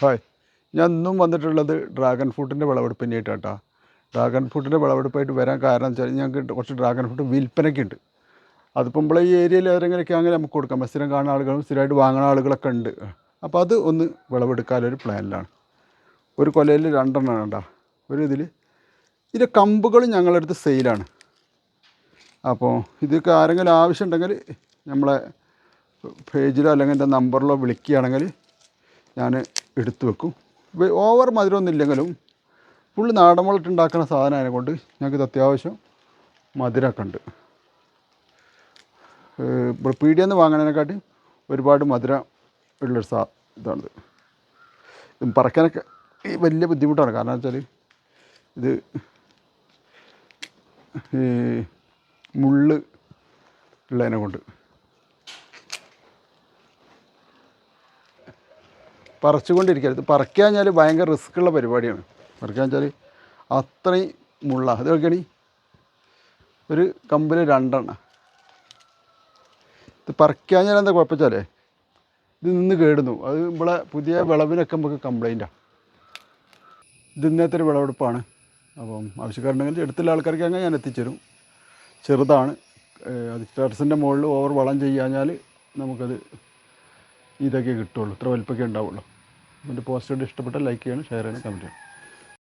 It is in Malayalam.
ഹായ്, ഞാൻ ഇന്നും വന്നിട്ടുള്ളത് ഡ്രാഗൺ ഫ്രൂട്ടിൻ്റെ വിളവെടുപ്പിനായിട്ടാട്ടോ. ഡ്രാഗൺ ഫ്രൂട്ടിൻ്റെ വിളവെടുപ്പായിട്ട് വരാൻ കാരണം എന്ന് വെച്ചാൽ ഞങ്ങൾക്ക് കുറച്ച് ഡ്രാഗൺ ഫ്രൂട്ട് വിൽപ്പനയ്ക്കുണ്ട്. അതിപ്പോൾ നമ്മളെ ഈ ഏരിയയിൽ ഏതെങ്കിലുമൊക്കെ അങ്ങനെ നമുക്ക് കൊടുക്കാം. സ്ഥിരം കാണുന്ന ആളുകളും സ്ഥിരമായിട്ട് വാങ്ങുന്ന ആളുകളൊക്കെ ഉണ്ട്. അപ്പോൾ അത് ഒന്ന് വിളവെടുക്കാനൊരു പ്ലാനിലാണ്. ഒരു കൊലയിൽ 2 എണ്ണം ഉണ്ടോ ഒരു ഇതിൻ്റെ കമ്പുകൾ ഞങ്ങളുടെ അടുത്ത് സെയിലാണ്. അപ്പോൾ ഇതൊക്കെ ആരെങ്കിലും ആവശ്യമുണ്ടെങ്കിൽ നമ്മളെ പേജിലോ അല്ലെങ്കിൽ എൻ്റെ നമ്പറിലോ വിളിക്കുകയാണെങ്കിൽ ഞാൻ എടുത്തു വെക്കും. ഓവർ മധുരമൊന്നും ഇല്ലെങ്കിലും ഫുള്ള് നാടൻ മുളട്ടുണ്ടാക്കുന്ന സാധനം അതിനെക്കൊണ്ട് ഞങ്ങൾക്ക് അത്യാവശ്യം മധുരമൊക്കെ ഉണ്ട്. ഇപ്പോൾ പീടികയിൽ നിന്ന് വാങ്ങണതിനെക്കാട്ടി ഒരുപാട് മധുരം ഉള്ളൊരു ഇതാണിത്. പറക്കാനൊക്കെ വലിയ ബുദ്ധിമുട്ടാണ്. കാരണം വെച്ചാൽ ഇത് ഈ മുള്ള് ഉള്ളതിനെ കൊണ്ട് പറിച്ചുകൊണ്ടിരിക്കരുത്. പറിക്കുക കഴിഞ്ഞാൽ ഭയങ്കര റിസ്ക്കുള്ള പരിപാടിയാണ്. പറിക്കുക വെച്ചാൽ അത്രയും മുള്ള. അത് നോക്കിയാണ് ഒരു കമ്പിൽ 2 എണ്ണം. ഇത് പറിക്കുക കഴിഞ്ഞാൽ എന്താ കുഴപ്പമെച്ചാലേ ഇത് നിന്ന് കേടുന്നു. അത് നമ്മളെ പുതിയ വിളവിനൊക്കെ നമുക്ക് കംപ്ലൈൻറ്റാണ്. ഇത് ഇന്നത്തെ ഒരു വിളവെടുപ്പാണ്. അപ്പം ആവശ്യക്കാരുണ്ടെങ്കിൽ എടുത്തുള്ള ആൾക്കാർക്ക് അങ്ങനെ ഞാൻ എത്തിച്ചേരും. ചെറുതാണ്. അത് ടെറസിൻ്റെ മുകളിൽ ഓവർ വളം ചെയ്യാഞ്ഞാൽ നമുക്കത് ഇതൊക്കെ കിട്ടുള്ളൂ. ഇത്ര വലിപ്പമൊക്കെ ഉണ്ടാവുള്ളൂ. എൻ്റെ പോസ്റ്റ് ഇഷ്ടപ്പെട്ടാൽ ലൈക്ക് ചെയ്യണം, ഷെയർ ചെയ്യണം, കമൻറ്റ് ചെയ്യണം.